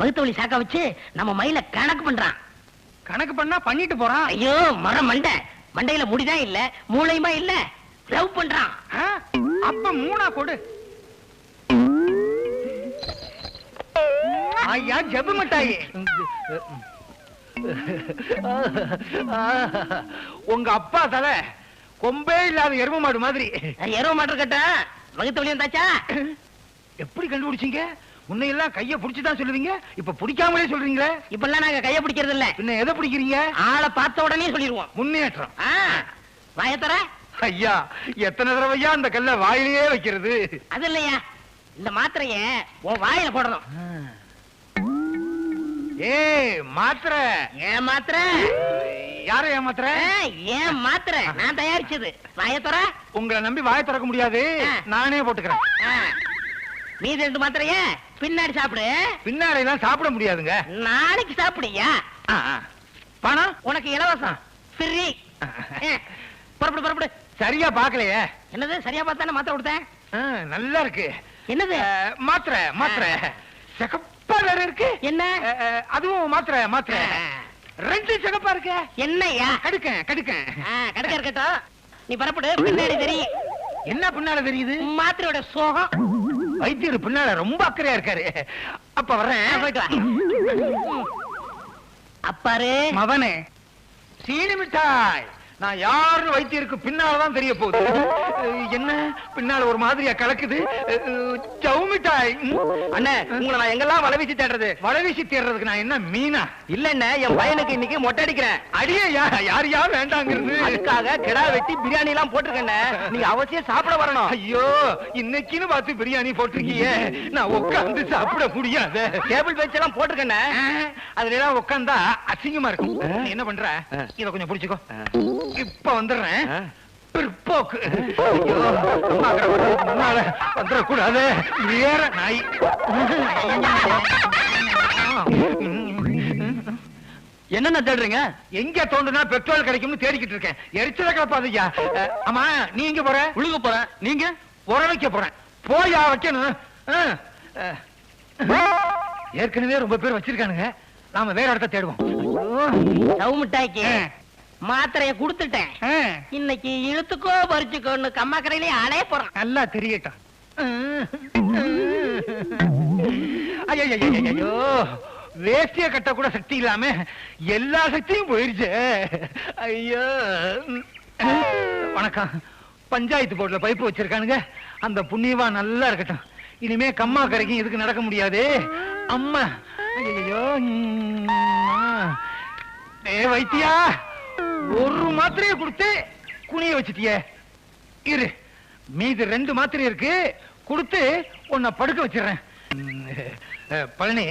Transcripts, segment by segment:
வகுத்து வழி சாக்க வச்சு நம்ம மயில கணக்கு பண்றான். கணக்கு பண்ணா பண்ணிட்டு போறான். ஐயோ மரம் மண்டையில முடிதான் இல்ல, மூளையுமா இல்ல, லவ் பண்றான். அப்ப மூணா கொடு. ஐயா ஜபு மிட்டாயி. உங்க அப்பா தலை கொம்பே இல்லாத எரும மாடு மாதிரி. எரும மாடு கட்ட வகுத்து வழி வந்தாச்சா? எப்படி கண்டுபிடிச்சீங்க? முன்னையெல்லாம் கைய புடிச்சுதான் சொல்லுவீங்க, இப்ப பிடிக்காமலே சொல்றீங்களே. இப்பெல்லாம் நாங்க கைய பிடிக்கிறது இல்ல. பின்ன எதை பிடிக்கிறீங்க? ஆளை பார்த்த உடனே சொல்லிடுவோம். முன்னேற்றம். வாயத்தர. ஐயா எத்தனை தடவையா அந்த கல்ல வாயிலேயே வைக்கிறது? அது இல்லையா, இந்த மாத்திரைய உன் வாயில போடணும். மாத்திரை. ஏன் மாத்திரை? யார ஏன் மாத்திரை? ஏன் மாத்திரை நான் தயாரிச்சது. வாயத்தர. உங்களை நம்பி வாய திறக்க முடியாது, நானே போட்டுக்கிறேன். மீதி 2 மாத்திரைய பின்னாடி சாப்பிடு. பின்னாடி எல்லாம் சாப்பிட முடியாதுங்க. நாளைக்கு சாப்பிடுயா. பணம் உனக்கு இலவசம், ஃப்ரீ. புறப்படு. சரியா பாக்கலையே. என்னது சரியா பார்த்தானே மாத்திரை கொடுத்தேன். நல்லா இருக்கு. என்னது? மாத்திரை சிகப்பா வேற இருக்கு. என்ன? அதுவும் மாத்திரை 2 சிகப்பா இருக்கு. என்னையா? கடுக்க கடுக்க இருக்கட்டும், நீ புறப்படு. பின்னாடி தெரியும். என்ன பின்னால தெரியுது? மாத்திரையோட சோகம். வைத்தியர் பின்னால ரொம்ப அக்கறையா இருக்காரு. அப்ப வர்றேன். போயிட்டு வா. அப்பாரு மவனே, சீனி மிட்டாய். நான் யாருன்னு வைத்தியருக்கு பின்னாலதான் தெரிய போகுது. என்ன பின்னால ஒரு மாதிரியா கலக்குது? ஜவு மிட்டாய். அண்ணே, உங்களை நான் எங்கெல்லாம் வளவீசி தேடுறது? வளவீசி தேடுறதுக்கு நான் என்ன மீனா? இல்ல, என் பையனுக்கு இன்னைக்கு மொட்டை அடிக்கிறேன். அடியே யார் வேண்டாங்கிறது? அதுக்காக கிடா வெட்டி பிரியாணி எல்லாம் போட்டிருக்கேன். நீங்க அவசியம் சாப்பிட வரணும். ஐயோ, இன்னைக்குன்னு பார்த்து பிரியாணி போட்டிருக்கீங்க, நான் உட்காந்து சாப்பிட முடியாது. டேபிள் பெஞ்ச் எல்லாம் போட்டிருக்கேன். அதுல எல்லாம் உட்காந்தா அசிங்கமா இருக்கும். நீ என்ன பண்ற? இத கொஞ்சம் புடிச்சுக்கோ. இப்ப வந்துடுறேன். பிற்போக்கு. வந்துடக்கூடாது. வேற நாய். என்னென்ன தேடுறீங்க? எங்க தோண்டுனா பெட்ரோல் கிடைக்கும்னு தேடிக்கிட்டு இருக்கேன். எரிச்சல கிளப்பாதையா. ஆமா, நீ எங்க போற? உழுக போறேன். நீங்க? உர வைக்க போறேன். போயா வைக்கணும். ஏற்கனவே ரொம்ப பேர் வச்சிருக்கானுங்க, நாம வேற இடத்த தேடுவோம். ஜவு மிட்டாய்க்கு மாத்திரைய குடுத்துட்டேன். இன்னைக்கு இழுத்துக்கோ பறிச்சுக்கோன்னு கம்மாக்கரையிலே அலைய போறான். நல்லா தெரியட்டும். ஐயோ, வேஷ்டிய கட்ட கூட சக்தி இல்லாம எல்லா சக்தியும் போயிருச்சு. ஐயோ. வணக்கம். பஞ்சாயத்து போர்டுல பைப்பு வச்சிருக்கானுங்க, அந்த புண்ணியவா நல்லா இருக்கட்டும். இனிமே கம்மா கரைக்கும் இதுக்கு நடக்க முடியாது. அம்மா. ஐயோ. வைத்தியா, ஒரு மாத்திரையை கொடுத்து குனிய வச்சிட்டியே. இரு, மீது 2 மாத்திரை இருக்கு, கொடுத்து உன்னை படுக்க வச்சிடுறேன். பழனி,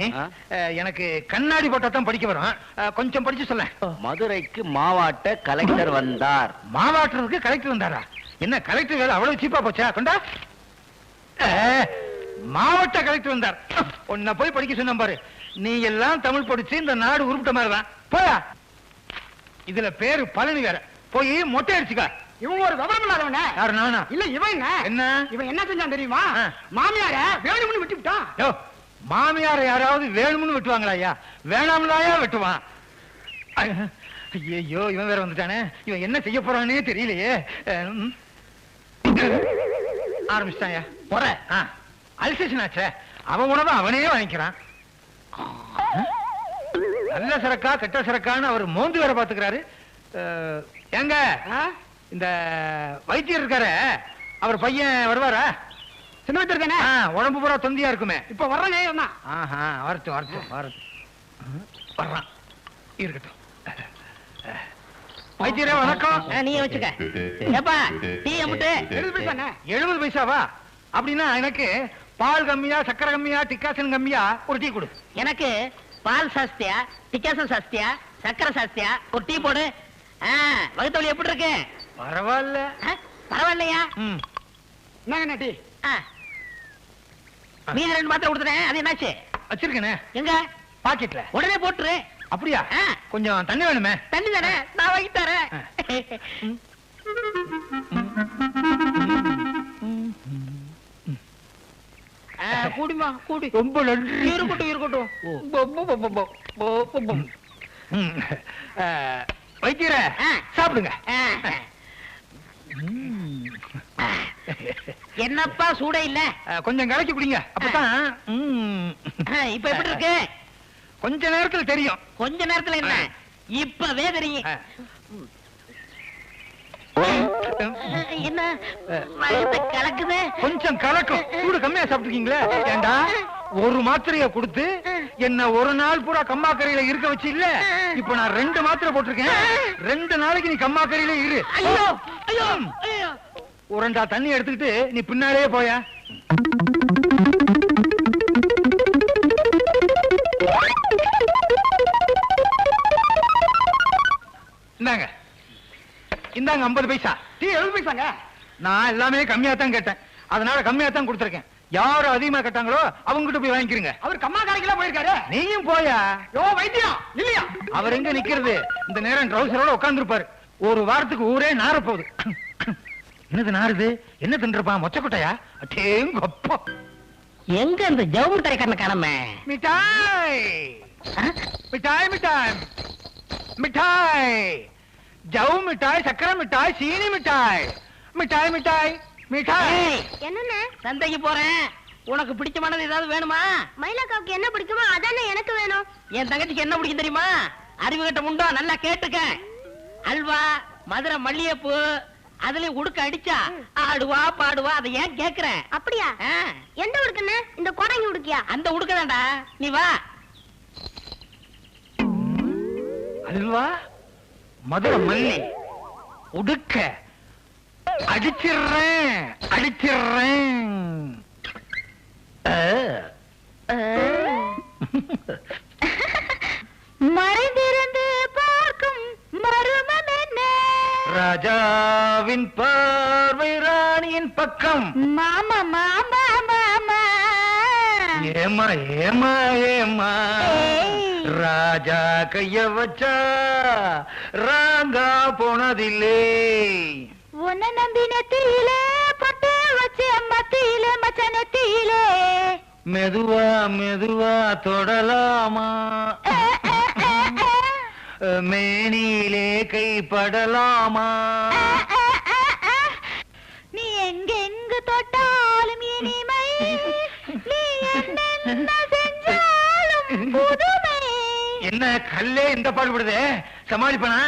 எனக்கு கண்ணாடி போட்டா தான் படிக்க வரும், கொஞ்சம் படிச்சு சொல்ல. மதுரைக்கு மாவாட்ட கலெக்டர் வந்தார். மாவாட்டுறதுக்கு கலெக்டர் வந்தாரா? என்ன கலெக்டர் வேலை அவ்வளவு சீப்பா போச்சா? கொண்டா. மாவட்ட கலெக்டர் வந்தார். உன்னை போய் படிக்க சொன்ன பாரு. நீ எல்லாம் தமிழ் படிச்சு இந்த நாடு உருப்பிட்ட மாதிரிதான். போயா. இதுல பேரு பழனி வேற. போய் மொட்டை அடிச்சுக்க. இவன் ஒரு விவரம் இல்லாதவன. யாரு? நானா? இல்ல, இவன் என்ன? இவன் என்ன செஞ்சான் தெரியுமா? மாமியார வேணும்னு விட்டு விட்டான். மாமியார யாராவது வேணும்னு வெட்டுவாங்களா? ஐயா, வேணாம்லாயா வெட்டுவான். ஐயோ, இவன் வேற வந்துட்டானே. இவன் என்ன செய்ய போறானே தெரியலையே. ஆரம்பிச்சிட்டாயா? போற. அல்சேஷன் ஆச்சே. அவன் உணவை அவனே வாங்கிக்கிறான். நல்ல சரக்கா கெட்ட சரக்கான்னு அவர் மோந்து வேற பாத்துக்கிறாரு. எங்க இந்த வைத்தியர் இருக்காரு, அவர் பையன் வருவாரா? சின்ன வைத்தியர் தானே? உடம்பு பூரா தொந்தியா இருக்குமே. இப்ப வர்றேன். வரட்டும். வர்றான், இருக்கட்டும். வைத்தியரே வணக்கம். நீங்க வச்சுக்க. ஏப்பா, டீ அமுட்டு. 70 பைசா. 70 பைசாவா? அப்படின்னா எனக்கு பால் கம்மியா, சக்கரை கம்மியா, டிக்காசன் கம்மியா ஒரு டீ கொடு. எனக்கு பால் சாஸ்தியா, டிக்காசன் சாஸ்தியா, சக்கரை சாஸ்தியா ஒரு டீ போடு. வகுத்தவழி எப்படி இருக்கு? பரவாயில்ல. பரவாயில்லையா? என்னங்க டீ? மீதி 2 மாத்திரை கொடுத்துட்டேன், அது என்னாச்சு? வச்சிருக்கேனே. எங்க? பாக்கெட்ல. உடனே போட்டுரு. அப்படியா? கொஞ்சம் தண்ணி வேணுமே. தண்ணி தானே, நான் வாங்கி தரேன். கூடிமா கூடி. ரொம்ப நன்றி. இருக்கட்டும் இருக்கட்டும். வைத்தியர ஆ. சாப்பிடுங்க. என்னப்பா சூடே இல்ல? கொஞ்சம் கலக்கி குடிங்க. அப்பதான் இப்ப எப்படி இருக்கு? கொஞ்ச நேரத்துல தெரியும். கொஞ்ச நேரத்துல என்ன? இப்பவே தெரியும். என்ன வயித்தை கலக்குது? கொஞ்சம் கலக்கும். சூடு கம்மியா சாப்பிட்டுருக்கீங்களே. ஏண்டா ஒரு மாத்திரைய கொடுத்து என்ன ஒரு நாள் பூரா கம்மாக்கரையில இருக்க வச்சு இல்ல. இப்ப நான் 2 மாத்திரை போட்டிருக்கேன். 2 நாளைக்கு நீ கம்மாக்கரையில இரு. ஐயோ ஐயோ ஐயோ. உரண்டா தண்ணி எடுத்துக்கிட்டு நீ பின்னாலேயே போய. இந்தாங்க இந்தாங்க 50 பைசா. டீ 70 பைசாங்க. நான் எல்லாமே கம்மியா தான் கேட்டேன். அதனால கம்மியா தான் கொடுத்திருக்கேன். யாரு அதிகமா கேட்டாங்களோ அவங்ககிட்ட போய் வாங்கிக்கிறீங்க. அவர் கம்மா கடைக்கெல்லாம் போயிருக்காரு. நீயும் போயா. யோ வைத்தியம் இல்லையா? அவர் எங்க நிக்கிறது? இந்த நேரம் ட்ரௌசரோட உட்கார்ந்து இருப்பாரு. ஒரு வாரத்துக்கு ஊரே நார போகுது. என்னது நாருது? என்ன தின்றுப்பான்? மொச்சக்கொட்டையா? அட்டேங்கப்பா. எங்க இந்த ஜவுமி தரைக்காரன காணமே? மிட்டாய் மிட்டாய் மிட்டாய் மிட்டாய். ஜவு மிட்டாய், சக்கரை மிட்டாய், சீனி மிட்டாய். மிட்டாய் மிட்டாய் மிட்டாய். என்னண்ணே? சந்தைக்கு போறேன். உனக்கு பிடிச்சமானது ஏதாவது வேணுமா? மயிலாக்காவுக்கு என்ன பிடிக்குமோ அதானே எனக்கு வேணும். என் தங்கச்சிக்கு என்ன பிடிக்கும் தெரியுமா? அறிவு கட்ட முண்டோ, நல்லா கேட்டுக்க. அல்வா, மதுரை மல்லிகைப்பூ, அதுலயும் உடுக்க அடிச்சா ஆடுவா பாடுவா. அதை ஏன் கேக்குறேன்? அப்படியா? எந்த உடுக்குன்னு? இந்த கோடங்கி உடுக்கியா? அந்த உடுக்கதான்டா. நீ வா. அல்வா, மதுரை மல்லி, உடுக்க அடிச்சிடுறேன் அடிச்சிடுறேன். மறைந்திருந்து பார்க்கும் மர்மம் என்ன? ராஜாவின் பார்வை ராணியின் பக்கம். மாமா மாமா மாமா. ஏமா ஏமா ஏமா. ஏய். ராஜா கைய வச்சா ராங்கா போனதில்லை. உன்னை நம்பி நெத்தியிலே பட்டு வச்சு மத்தியிலே மச்ச நெத்தியிலே. மெதுவா மெதுவா தொடலாமா. மேனியிலே கைப்படலாமா. நீ எங்கெங்கு தொட்டாலும் இனிமை. நீ என்ன செஞ்சாலும் புதுமை. என்ன கல்லே இந்த பாடுபடுதே? சமாளிப்பனா?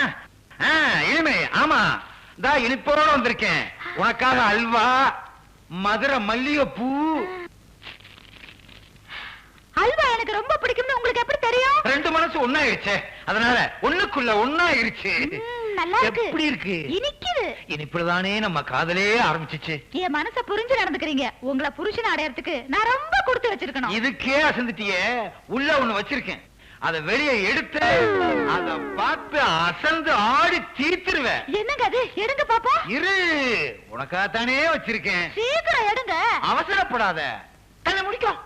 இனிமை. ஆமா, தா இனிப்போட வந்திருக்கேன். உனக்காக அல்வா, மதுரை மல்லிகைப்பூ. அல்வா எனக்கு ரொம்ப பிடிக்கும்னு உங்களுக்கு எப்படி தெரியும்? 2 மனசு ஒண்ணாயிருச்சு. அதனால ஒண்ணுக்குள்ள ஒண்ணாயிருச்சு. நல்லா இருக்கு. எப்படி இருக்கு? இனிக்குது. இனிப்புலதானே நம்ம காதலே ஆரம்பிச்சிச்சு. என் மனச புரிஞ்சு நடந்துக்கிறீங்க. உங்களை புருஷன் அடையறதுக்கு நான் ரொம்ப கொடுத்து வச்சிருக்கணும். இதுக்கே அசந்துட்டியே. உள்ள ஒண்ணு வச்சிருக்கேன். அத வெளியே எடுத்து அத பார்த்து அசந்து ஆடி தீர்த்துருவேன். என்னங்க அது? எடுங்க பாப்பா. இரு, உனக்காகத்தானே வச்சிருக்கேன். சீக்கிரம் எடுங்க. அவசரப்படாத. கண்ணை முடிக்கும்.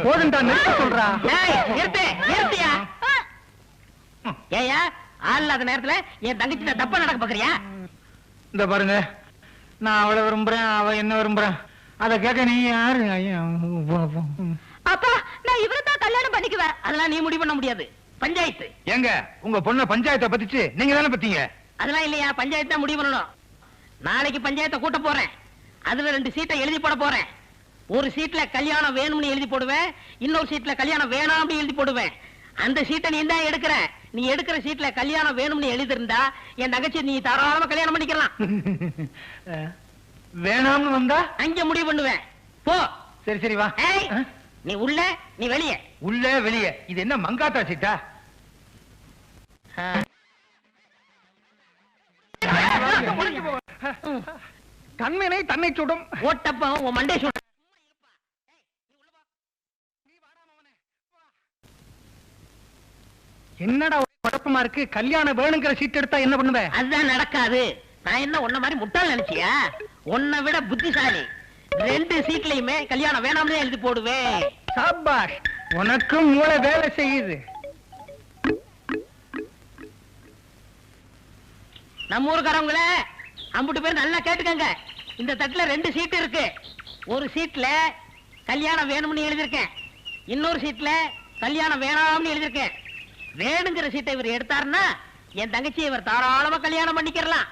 போதுண்டா, நிறுத்த சொல்றா. ஏயா ஆள் இல்லாத நேரத்துல என் தங்கச்சி தப்பா நடக்க பாக்குறியா? இந்த பாருங்க, நான் அவளை விரும்புறேன், அவ என்ன விரும்புறான், அத கேட்க நீ யாரு? அப்பா நான் இவரை தான் கல்யாணம் பண்ணிக்குவேன். அதெல்லாம் நீ முடிவு பண்ண முடியாது, பஞ்சாயத்து. ஏங்க உங்க பொண்ண பஞ்சாயத்தை பத்திச்சு நீங்க தானே பத்தீங்க? அதெல்லாம் இல்லையா, பஞ்சாயத்து தான் முடிவு பண்ணணும். நாளைக்கு பஞ்சாயத்தை கூட்ட போறேன். அதுல 2 சீட்டை எழுதி போட போறேன். ஒரு சீட்ல கல்யாணம் வேணும்னு எழுதி போடுவேன், இன்னொரு சீட்ல கல்யாணம் வேணாம்னு எழுதி போடுவேன். அந்த சீட்டை நீ தான் எடுக்கிற. நீ எடுக்கிற சீட்ல கல்யாணம் வேணும்னு எழுதி இருந்தா என் தங்கச்சி நீ தாராளமா கல்யாணம் பண்ணிக்கலாம். வேணாம்னு வந்தா அங்க முடிவு பண்ணுவேன். போ. சரி சரி வா. ஏய், நீ உள்ள, நீ வெளியே. உள்ள வெளியே. இது என்ன மங்காத்தா சீட்டா? தன்மையை தன்னை சுடும். ஓட்டப்ப உன் மண்டே சுடும். என்னடா குழப்பமா இருக்கு? கல்யாணம் வேணுங்கிற சீட் எடுத்தா என்ன பண்ணுவ? அதுதான் நடக்காது. நான் என்ன உன்ன மாதிரி முட்டாள் நினைச்சியா? உன்னை விட புத்திசாலி. 2 சீட்லயுமே கல்யாணம் வேணாம்னு எழுதி போடுவேன். சாபாஷ், உனக்கும் மூளை வேலை செய்யுது. நம்ம ஊருக்காரவங்களே, அம்புட்டு பேர் நல்லா கேட்டுக்கங்க. இந்த தட்டுல 2 சீட் இருக்கு. ஒரு சீட்ல கல்யாணம் வேணும்னு எழுதிருக்கேன், இன்னொரு சீட்ல கல்யாணம் வேணாம்னு எழுதிருக்கேன். வேணுங்கிற சீட்டை இவர் எடுத்தாருன்னா என் தங்கச்சி இவர் தாராளமா கல்யாணம் பண்ணிக்கிறலாம்.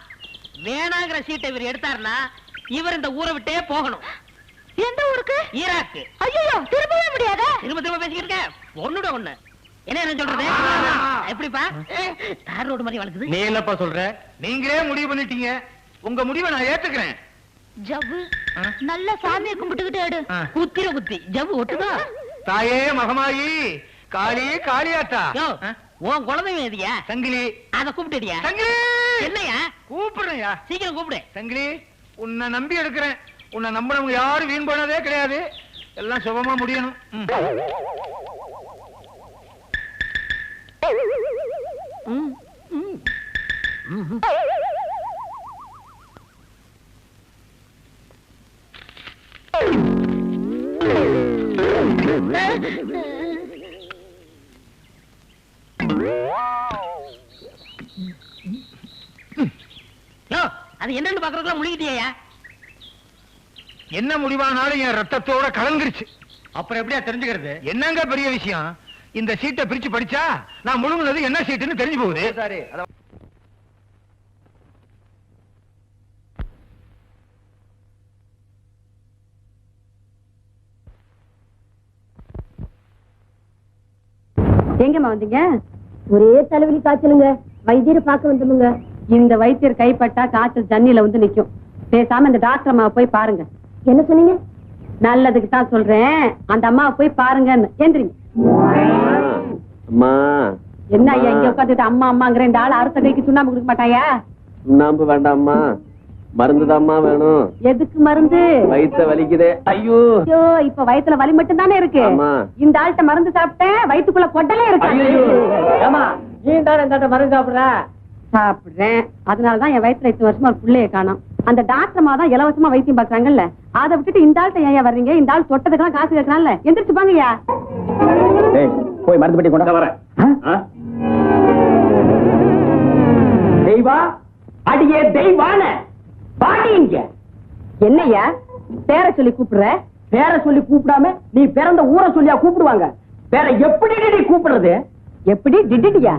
வேணாங்கிற சீட்டை இவர் எடுத்தாருன்னா இவர் இந்த ஊரை விட்டே போகணும். எந்த ஊருக்கு? ஈராக்கு. ஐயோ திரும்பவே முடியாத. திரும்ப திரும்ப பேசிக்கிட்டு இருக்க. ஒண்ணுட ஒண்ணு. என்ன சொல்றது? எப்படிப்பா தார் ரோடு மாதிரி வளர்க்குது? நீ என்னப்பா சொல்ற? நீங்களே முடிவு பண்ணிட்டீங்க. உங்க முடிவை நான் ஏத்துக்கிறேன். ஜவ்வு நல்ல சாமியை கும்பிட்டுக்கிட்டு எடு. குத்திர குத்தி ஜவ்வு ஒட்டுதா? தாயே மகமாயி, காளி காளியாத்தா. உன் குழந்தைங்க எதியா? சங்கிலி. அத கூப்பிட்டுடியா? சங்கிலி என்னையா கூப்பிடுறேயா? சீக்கிரம் கூப்பிடு. சங்கிலி, உன்னை நம்பி எடுக்கிறேன். உன்னை நம்பினவங்க யாரும் வீண் போனதே கிடையாது. எல்லாம் சுபமா முடியணும். அது என்னன்னு பாக்குறதுக்குள்ள முழுகிட்டியா? என்ன முடிவானாலும் என் ரத்தத்தோட கலந்துருச்சு. அப்புறம் எப்படியா தெரிஞ்சுக்கிறது? என்னங்க பெரிய விஷயம்? இந்த சீட்டை பிரிச்சு படிச்சா நான் முழுங்குனது என்ன சீட்டுன்னு தெரிஞ்சு போகுது. சரி. எங்கம்மா வந்தீங்க? ஒரே தலைவலி காய்ச்சலுங்க. வைத்தியரை பார்க்க வந்தோமுங்க. இந்த வைத்தியர் கைப்பட்டா காய்ச்சல் தண்ணியில வந்து நிக்கும். பேசாம இந்த டாக்டர் அம்மாவை போய் பாருங்க. என்ன சொன்னீங்க? நல்லதுக்கு தான் சொல்றேன். அந்த அம்மாவை போய் பாருங்கன்னு. எந்திரிங்க. அம்மா என்ன ஐயா இங்க உட்காந்துட்டு அம்மா அம்மாங்கிற இந்த ஆள் அடுத்த கைக்கு சுண்ணாம்பு கொடுக்க மாட்டாயா? சுண்ணாம்பு வேண்டாம்மா, மருந்துதாம்மா வேணும். எதுக்கு மருந்து? வயித்த வலிக்குதே. ஐயோ ஐயோ, இப்ப வயித்துல வலி மட்டும் தானே இருக்கு. இந்த ஆள்கிட்ட மருந்து சாப்பிட்டேன், வயிற்றுக்குள்ள பொட்டலே இருக்கு. நீ தானே இந்த மருந்து சாப்பிடுற? சாப்பிடுறேன். அதனாலதான் என் வயித்துல 8 வருஷமா ஒரு பிள்ளைய காணோம். அந்த டாக்டர்மா தான் இலவசமா வைத்தியம் பாக்குறாங்கல்ல, அதை விட்டுட்டு இந்த ஆள்கிட்ட ஏன் வர்றீங்க? இந்த ஆள் தொட்டதுக்கெல்லாம் காசு கேட்கறான்ல. எந்திரிச்சு பாங்கய்யா. போய் மருந்து பெட்டி கொண்டு வரேன். தெய்வா, அடியே தெய்வான பாடிங்க. என்னய்யா பேர சொல்லி கூப்பிடுற? பேர சொல்லி கூப்பிடாம நீ பிறந்த ஊரை சொல்லியா கூப்பிடுவாங்க? வேற எப்படி நீ கூப்பிடுறது? எப்படி டிடியா?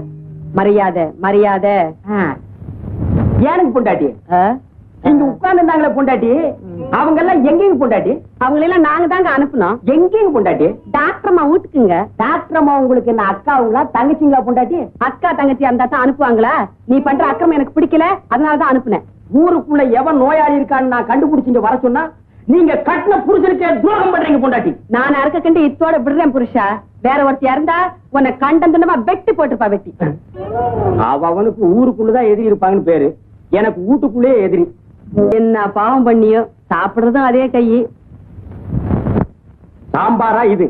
மரியாதை மரியாதை. ஏனுக்கு பொண்டாட்டி இங்க உட்கார்ந்து இருந்தாங்களே பொண்டாட்டி, அவங்க எல்லாம் எங்கேயும் பொண்டாட்டி? அவங்க எல்லாம் நாங்க தாங்க அனுப்புனோம். எங்கேயும் பொண்டாட்டி? டாக்டர் அம்மா வீட்டுக்குங்க. டாக்டர் அம்மா உங்களுக்கு என்ன அக்காவுங்களா தங்கச்சிங்களா பொண்டாட்டி? அக்கா தங்கச்சி அந்த தான் அனுப்புவாங்களா? நீ பண்ற அக்கிரமம் எனக்கு பிடிக்கல, அதனாலதான் அனுப்புனேன். ஊருக்குள்ள எவன் நோயாளி இருக்கான்னு நான் கண்டுபிடிச்சிங்க வர சொன்னா நீங்க கட்டின புருஷனுக்கே துரோகம் பண்றீங்க பொண்டாட்டி. நான் அறுக்க கண்டு இத்தோட விடுறேன் புருஷா. வேற ஒருத்தி இருந்தா உன்னை கண்டந்துண்டமா வெட்டி போட்டுப்பா. வெட்டி அவனுக்கு ஊருக்குள்ளதான் எதிரி இருப்பாங்கன்னு பேரு, எனக்கு வீட்டுக்குள்ளே எதிரி. என்ன பாவம் பண்ணியோ? சாப்பிடுறதும் அதே கை. சாம்பாரா இது?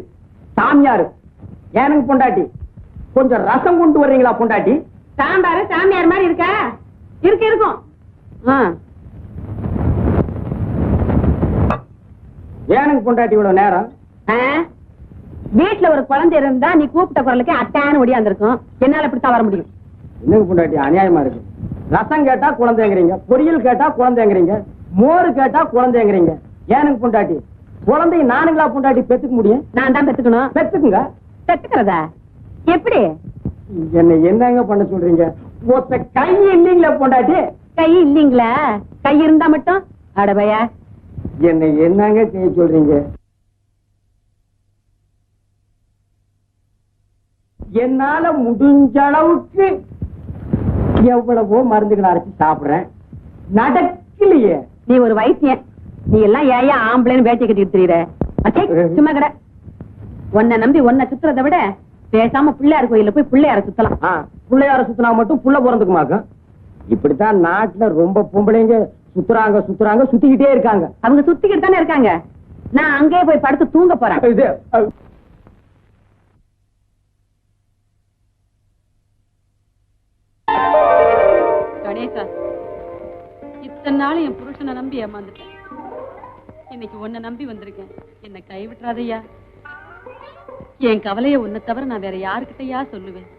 சாமியாரு எனக்கு பொண்டாட்டி. கொஞ்சம் ரசம் கொண்டு வர்றீங்களா பொண்டாட்டி? சாம்பாரு சாமியார் மாதிரி இருக்கா? இருக்கும். எனக்கு பொண்டாட்டி இவ்வளவு நேரம்? வீட்டுல ஒரு குழந்தை இருந்தா நீ கூப்பிட்ட குரலுக்கு அட்டான்னு ஒடியாந்துருக்கும். என்னால இப்படித்தான் வர முடியும். என்னங்க பொண்டாட்டி அநியாயமா இருக்கு. ரசம் கேட்டா குழந்தைங்கிறீங்க, பொரியல் கேட்டா குழந்தைங்கிறீங்க, மோரு கேட்டா குழந்தைங்கிறீங்க. ஏனுங்க பொண்டாட்டி? குழந்தைய நானுங்களா பொண்டாட்டி பெத்துக்க முடியும்? நான் தான் பெத்துக்கணும். பெத்துக்குங்க. பெத்துக்கிறதா எப்படி? என்ன என்னங்க பண்ண சொல்றீங்க? ஒத்த கை இல்லீங்களா பொண்டாட்டி? கை இல்லீங்களா? கை இருந்தா மட்டும் அடபையா என்ன என்னங்க செய்ய சொல்றீங்க? என்னால முடிஞ்ச அளவுக்கு எவ்வளவோ மருந்துகளை அரைச்சு சாப்பிடுறேன், நடக்கலையே. நீ ஒரு வைத்தியன், நீ எல்லாம் ஏயா ஆம்பளைன்னு வேட்டை கட்டிட்டு தெரியுற? சும்மா கடை. உன்னை நம்பி உன்னை சுத்துறதை விட பேசாம பிள்ளையார் கோயில போய் பிள்ளையார சுத்தலாம். பிள்ளையார சுத்தினா மட்டும் புள்ள பிறந்துக்குமாக்கும். இப்படித்தான் நாட்டுல ரொம்ப பொம்பளைங்க சுத்துறாங்க சுத்துறாங்க சுத்திக்கிட்டே இருக்காங்க. அவங்க சுத்திக்கிட்டு தானே இருக்காங்க. நான் அங்கே போய் படுத்து தூங்க போறேன். கணேசா, இத்தனை நாள் என் புருஷனை நம்பி ஏமாந்துட்டேன். இன்னைக்கு உன்னை நம்பி வந்திருக்கேன். என்னை கைவிட்டுறாதையா. என் கவலைய உன்னை தவிர நான் வேற யாருக்கிட்டயா சொல்லுவேன்?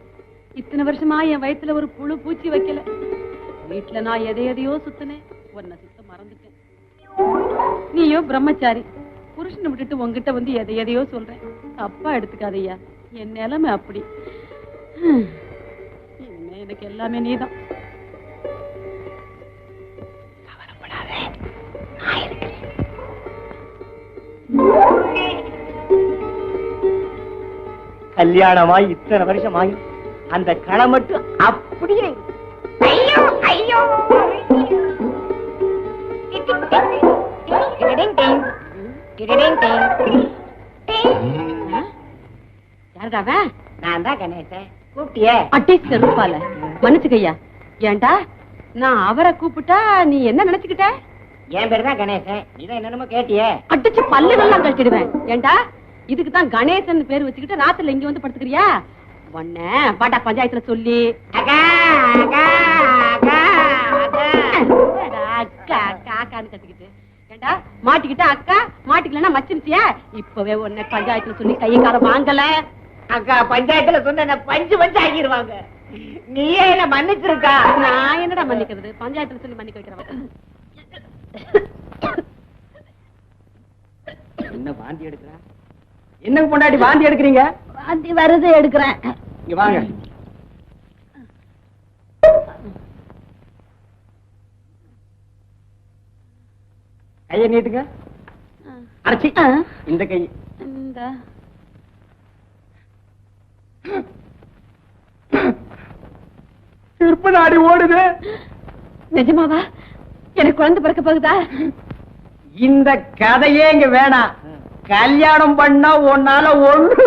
இத்தனை வருஷமா என் வயித்துல ஒரு புழு பூச்சி வைக்கல. வீட்டுல நான் எதையோ சுத்தினேன், உன்னை சுத்த மறந்துட்டேன். நீயோ பிரம்மச்சாரி, புருஷனை விட்டுட்டு உங்ககிட்ட வந்து எதையோ சொல்றேன். தப்பா எடுத்துக்காதையா, என் நிலைமை அப்படி. இனிமே எனக்கு எல்லாமே நீதான். கல்யாணமாய் இத்தனை வருஷம் ஆகி அந்த களை மட்டும் அப்படியே. ஐயோ ஐயோ யாருக்காவ? நான் தான் கணேசன். கூப்பிட்டியே? அட்டி செருப்பால மன்னிச்சுக்கையா. ஏண்டா நான் அவரை கூப்பிட்டா நீ என்ன நினைச்சுக்கிட்ட? என் பேரு தான் கணேசன். நீதான் என்னென்னமோ கேட்டியே. அடிச்சு பல்லுகள்லாம் கழிச்சிடுவேன். ஏண்டா இதுக்குதான் கணேசன் பேர் வச்சுக்கிட்டு ராத்திரில இங்க வந்து படுத்துக்கிறியா? உன்ன பாட்டா பஞ்சாயத்துல சொல்லி அக்கா அக்கா அக்கா அக்கா அக்கான்னு கத்திக்கிட்டு ஏண்டா மாட்டிக்கிட்ட அக்கா, மாட்டிக்கலன்னா மச்சிருச்சியா? இப்பவே உன்னை பஞ்சாயத்துல சொல்லி கையங்கால வாங்கல. அக்கா பஞ்சாயத்துல சொன்ன பஞ்சு பஞ்சு ஆகிடுவாங்க. நீயே என்ன மன்னிச்சிருக்கா? நான் என்னடா மன்னிக்கிறது? பஞ்சாயத்துல சொல்லி மன்னிக்க வைக்கிறவன். என்ன வாந்தி எடுக்கிறா? என்னங்க பொண்டாட்டி வாந்தி எடுக்கிறீங்க? வாந்தி வருது, எடுக்கிறேன். இங்க வாங்க. கைய நீட்டுங்க. அரைச்சி இந்த கை. இந்த திருப்ப நாடி ஓடுது. நிஜமாவா? எனக்கு குழந்தை பிறக்க போகுதா? இந்த கதையே இங்க வேணாம். கல்யாணம் பண்ணா உன்னால ஒண்ணு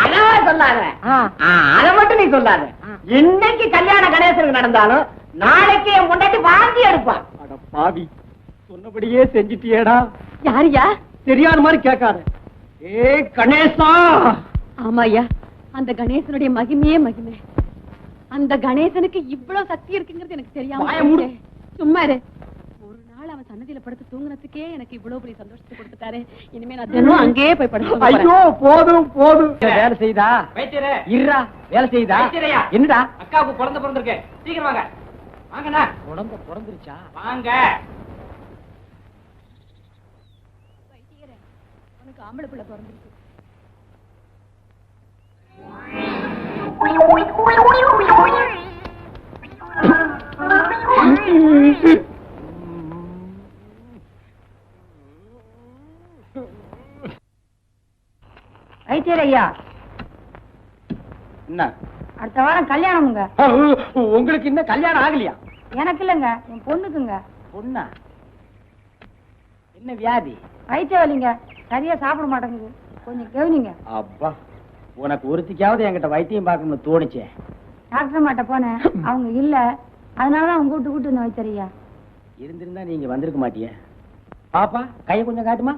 அதவா சொல்லாத. அத மட்டும் நீ சொல்லாத. இன்னைக்கு கல்யாண கணேசனுக்கு நடந்தாலும் நாளைக்கு என் முன்னாடி வாந்தி எடுப்பான். அட பாவி, சொன்னபடியே செஞ்சிட்டியேடா. யாரியா? தெரியாத மாதிரி கேட்காத. ஏ கணேசா. ஆமாய்யா, அந்த கணேசனுடைய மகிமையே மகிமை. அந்த கணேசனுக்கு இவ்வளவு சக்தி இருக்குங்கிறது எனக்கு தெரியாம. சும்மா இரு. ஒரு நாள் அவன் சன்னதியில படுத்து தூங்குனதுக்கே எனக்கு இவ்வளவு பெரிய சந்தோஷத்தை கொடுத்துட்டாரு. இனிமே நான் தினம் அங்கேயே போய் படுத்து. ஐயோ போதும் போதும். வேலை செய்தா இருடா. வேலை செய்தா என்னடா? அக்காவுக்கு குழந்தை பிறந்திருக்கு. சீக்கிரம் வாங்க. வாங்கண்ணா. குழந்தை பிறந்துருச்சா? வாங்க. உனக்கு ஆம்பளை பிள்ளை பிறந்துருக்கு. வைத்தியர் ஐயா, என்ன அடுத்த வாரம் கல்யாணம்ங்க. உங்களுக்கு இன்னும் கல்யாணம் ஆகலையா? எனக்கு இல்லங்க, என் பொண்ணுக்குங்க. பொண்ணா? என்ன வியாதி? வைத்திய வலிங்க, சரியா சாப்பிட மாட்டேங்குது. கொஞ்சம் கவனிங்க. அப்பா, உனக்கு ஒருத்திக்காவது என்கிட்ட வைத்தியம் பார்க்கணும்னு தோணுச்சே. டாக்டர் மாட்ட போனேன், அவங்க இல்ல. அதனாலதான் அவங்க கூட்டு இந்த வைத்தியர் ஐயா. இருந்திருந்தா நீங்க வந்திருக்க மாட்டிய. பாப்பா, கையை கொஞ்சம் காட்டுமா?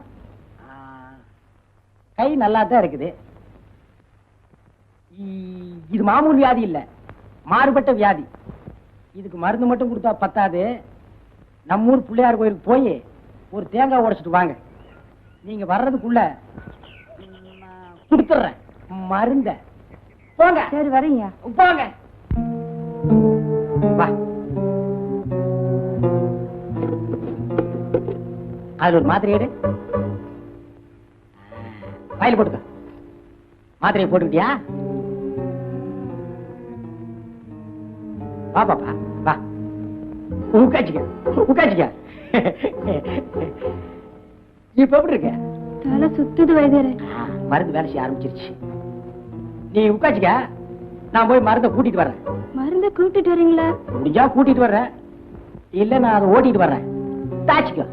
கை நல்லா தான் இருக்குது. இது மாமூல் வியாதி இல்ல, மாறுபட்ட வியாதி. இதுக்கு மருந்து மட்டும் கொடுத்தா பத்தாது. நம்ம ஊர் பிள்ளையார் கோயிலுக்கு போய் ஒரு தேங்காய் உடைச்சிட்டு வாங்க. நீங்க வர்றதுக்குள்ள கொடுத்துறேன் மருந்த. போங்க. சரி, வரீங்க. போங்க. வா. அதுல ஒரு மாத்திரை எடு. வாயில போட்டுக்க. மாத்திரையை போட்டுக்கிட்டியா? வா பாப்பா வா. உட்காச்சிக்க உட்காச்சிக்க. இப்ப எப்படி இருக்க? தலை சுத்துது வைத்தியரே. மருந்து வேலை செய்ய ஆரம்பிச்சிருச்சு. நீ உட்காச்சிக்க, நான் போய் மருந்தை கூட்டிட்டு வர்றேன். மருந்த கூட்டிட்டு வரீங்களா? முடிஞ்சா கூட்டிட்டு வர்றேன், இல்ல நான் அதை ஓட்டிட்டு வர்றேன். தாச்சிக்க.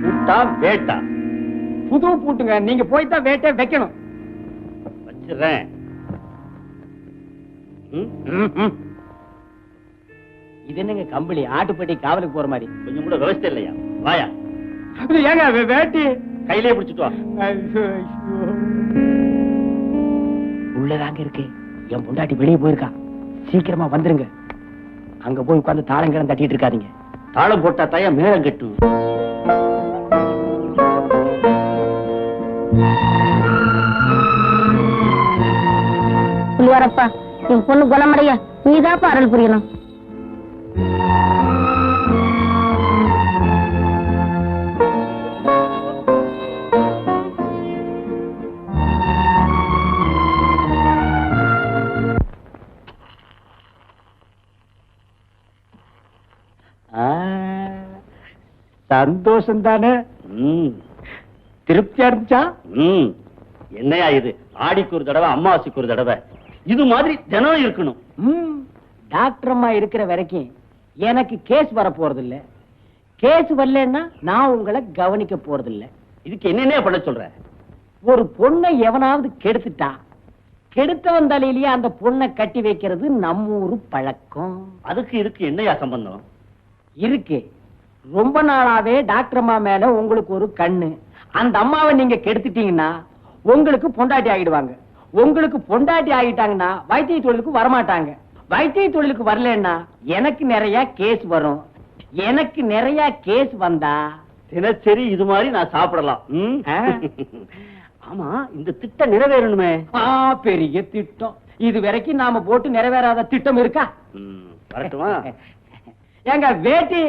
பூட்டா வேட்டா? புது பூட்டுங்க, நீங்க போய் தான் வேட்டை வைக்கணும். வச்சிடுறேன். இது என்னங்க கம்பளி, ஆட்டுப்பட்டி காவலுக்கு போற மாதிரி. கொஞ்சம் கூட விவசாயம் இல்லையா? வாயா. ஏங்க வேட்டி கையிலே பிடிச்சிட்டு வா. உள்ளதாங்க இருக்கு. என் பொண்டாட்டி வெளியே போயிருக்கா. சீக்கிரமா வந்துருங்க. அங்க போய் உட்கார்ந்து தாளங்கிழம் தட்டிட்டு இருக்காதீங்க. தாளம் போட்டா தாயா மேளம் கட்டு. புள்ளியாரப்பா, என் பொண்ணு குணமடைய நீதாப்பா அருள் புரியணும். சந்தோஷம் தானே? திருப்தியா இருந்துச்சா? என்னையா இது? ஆடிக்கு ஒரு தடவை, அம்மாவாசைக்கு ஒரு தடவை, இது மாதிரி தினம் இருக்கணும். டாக்டர் அம்மா இருக்கிற வரைக்கும் எனக்கு கேஸ் வர போறது இல்ல. கேஸ் வரலன்னா நான் உங்களை கவனிக்க போறது இல்ல. இதுக்கு என்னென்ன பண்ண சொல்ற? ஒரு பொண்ணை எவனாவது கெடுத்துட்டா, கெடுத்தவன் தலையிலேயே அந்த பொண்ணை கட்டி வைக்கிறது நம்ம ஊரு பழக்கம். அதுக்கு இதுக்கு என்னையா சம்பந்தம் இருக்கு? ரொம்ப நாளாவே டாக்டர் அம்மா மேல உங்களுக்கு ஒரு கண்ணு. அந்த அம்மாவை நீங்க கெடுத்துட்டீங்கன்னா உங்களுக்கு பொண்டாட்டி ஆகிடுவாங்க. உங்களுக்கு பொண்டாட்டி ஆகிட்டாங்கன்னா வைத்திய தொழிலுக்கு வரமாட்டாங்க. வைத்திய தொழிலுக்கு வரலன்னா எனக்கு நிறைய கேஸ் வரும். எனக்கு நிறைய கேஸ் வந்தா தினசரி இது மாதிரி நான் சாப்பிடலாம். ஆமா, இந்த திட்டம் நிறைவேறணுமே. பெரிய திட்டம். இது வரைக்கும் நாம போட்டு நிறைவேறாத திட்டம் இருக்கா? வரட்டுமா? எங்க வேட்டி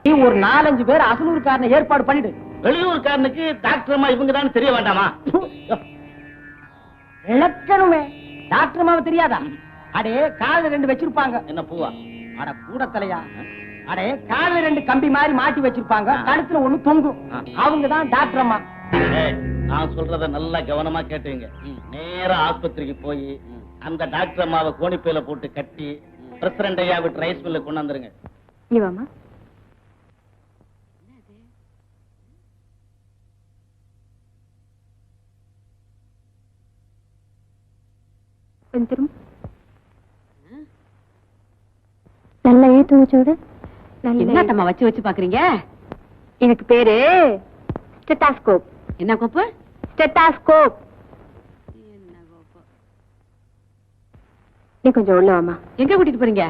நீ ஒரு 4-5 பேர் அசலூர்காரனை ஏற்பாடு பண்ணிடு. வெளியூர்காரனுக்கு டாக்டர் அம்மா இவங்க தான் தெரிய வேண்டாமா? இழக்கணுமே. டாக்டர் அம்மாவை தெரியாதா? அடே கால 2 வச்சிருப்பாங்க. என்ன பூவா? அட கூட தலையா. அடே கால 2 கம்பி மாதிரி மாட்டி வச்சிருப்பாங்க. கழுத்துல ஒண்ணு தொங்கும். அவங்கதான் டாக்டர் அம்மா. நான் சொல்றத நல்லா கவனமா கேட்டுங்க. நேரா ஆஸ்பத்திரிக்கு போய் அந்த டாக்டர் அம்மாவை கோணிப்பையில போட்டு கட்டி பிரசிடண்ட் ஐயா விட்டு ரைஸ் மில்ல கொண்டு வந்துருங்க. நீ வாமா. நல்லா ஏத்து வச்சோட என்னட்டமா வச்சு வச்சு பாக்குறீங்க? எனக்கு பேரு ஸ்டெத்தாஸ்கோப். என்ன கோப்பு? ஸ்டெத்தாஸ்கோப். நீ கொஞ்சம் உள்ள வாமா. எங்க கூட்டிட்டு போறீங்க?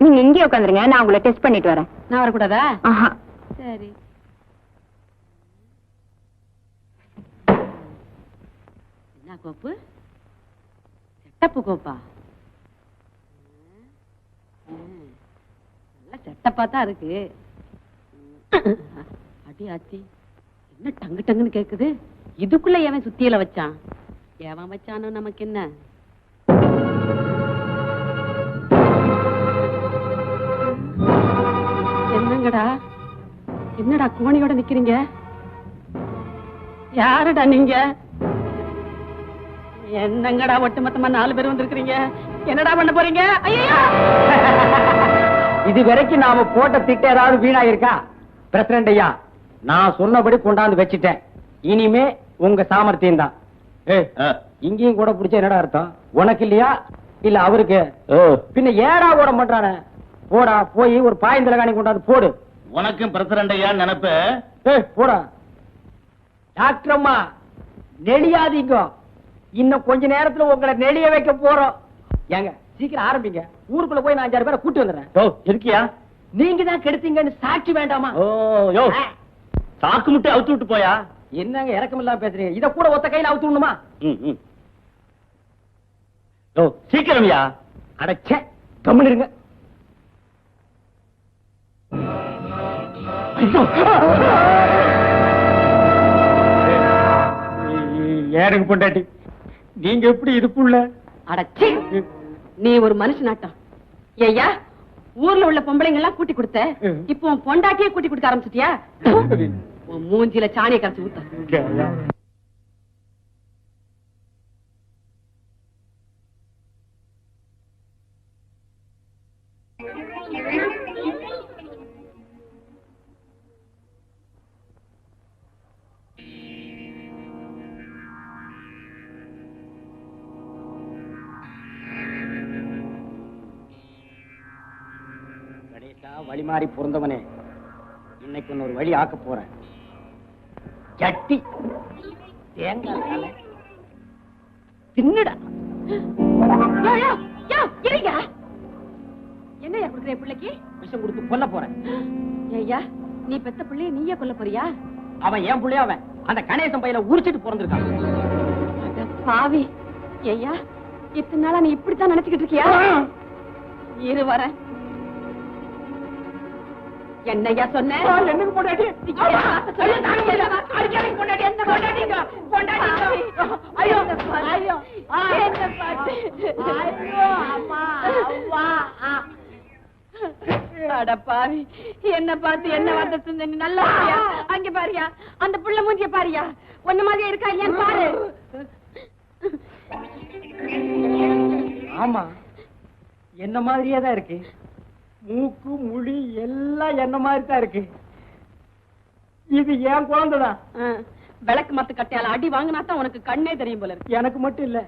நீங்க இங்கே உட்காந்துருங்க, நான் உங்களை டெஸ்ட் பண்ணிட்டு வரேன். நான் வரக்கூடாதா? சரி. என்ன கோப்பு? செட்டப்பு கோப்பா? நல்ல செட்டப்பா தான் இருக்கு. அடி ஆத்தி, என்ன டங்கு டங்குன்னு கேக்குது? இதுக்குள்ள எவன் சுத்தியில வச்சான்? எவன் வச்சானோ நமக்கு என்ன? என்னங்கடா, என்னடா கோணியோட நிக்கிறீங்க? யாருடா நீங்க? என்னங்கடா ஒட்டுமொத்தமா 4 பேர் வந்திருக்கீங்க? என்னடா பண்ண போறீங்க? ஐயோ! இது வரைக்கும் நாம போட்ட திட்டம் ஏதாவது வீணா இருக்கா? பிரசிடண்ட் ஐயா, நான் சொன்னபடி கொண்டாந்து வச்சிட்டேன். இனிமே உங்க சாமர்த்தியம் தான். இங்கேயும் கூட பிடிச்ச என்னடா அர்த்தம்? உனக்கு இல்லையா இல்ல அவருக்கு? பின்ன ஏடா கூட பண்றானே. போடா, போய் ஒரு பாயந்தலகாணி கொண்டாந்து போடு. உனக்கும் பிரசிடண்ட் ஐயா நினைப்பு. போடா. டாக்டர் அம்மா நெளியாதீங்க. இன்னும் கொஞ்ச நேரத்துல உங்களை நெளிய வைக்க போறோம். ஏங்க சீக்கிரம் ஆரம்பிங்க. ஊருக்குள்ள போய் நான் 5-6 பேரை கூட்டி வந்துடுறேன். இருக்கியா? நீங்க தான் கெடுத்தீங்கன்னு சாட்சி வேண்டாமா? சாக்கு முட்டை அவுத்து விட்டு போயா. என்னங்க இறக்கம் இல்லாம பேசுறீங்க? இத கூட ஒத்த கையில அவுத்து விடணுமா? சீக்கிரம்யா. அடச்சே, கம்முன்னு இருங்க. ஏனுங்க பொண்டாட்டி, நீங்க எப்படி இதுக்குள்ள? அடச்சி, நீ ஒரு மனுஷனாட்டம். ஐயா, ஊர்ல உள்ள பொம்பளைங்க எல்லாம் கூட்டி கொடுத்த, இப்போ உன் பொண்டாட்டியே கூட்டி கொடுக்க ஆரம்பிச்சிட்டியா? உன் மூஞ்சில சாணியை கரைச்சு ஊத்த. வழி மாறி பொருந்தவனே, இன்னைக்கு ஒரு வழி ஆக்க போறேன். சட்டி தேங்காய் தலை தின்னுடா. என்னையா கொடுக்குற பிள்ளைக்கு? விஷம் கொடுத்து கொல்ல போறேன். ஐயா, நீ பெத்த பிள்ளைய நீயே கொல்ல போறியா? அவன் ஏன் புள்ளைய? அவன் அந்த கணேசன் பையில உரிச்சிட்டு பிறந்திருக்கான். பாவி. ஐயா, இத்தனை நாளா நீ இப்படித்தான் நினைச்சுக்கிட்டு இருக்கியா? இரு வரேன். என்னையா சொன்ன? என்னக்கு பொண்டாட்டி? பாவி, என்ன பார்த்து என்ன வார்த்தை சொன்ன? நீ நல்லா பாரியா? அங்க பாரியா, அந்த புள்ள மூஞ்சிய பாரியா, ஒன்ன மாதிரி இருக்கா இல்லையான்னு பாரு. ஆமா, என்ன மாதிரியே தான் இருக்கு. மூக்கு முடி எல்லாம் என்ன மாதிரி தான் இருக்கு. இது ஏன் குழந்தைதான். விளக்கு மத்து கட்டையால அடி வாங்கினா தான் உனக்கு கண்ணே தெரியும் போல இருக்கு. எனக்கு மட்டும் இல்ல,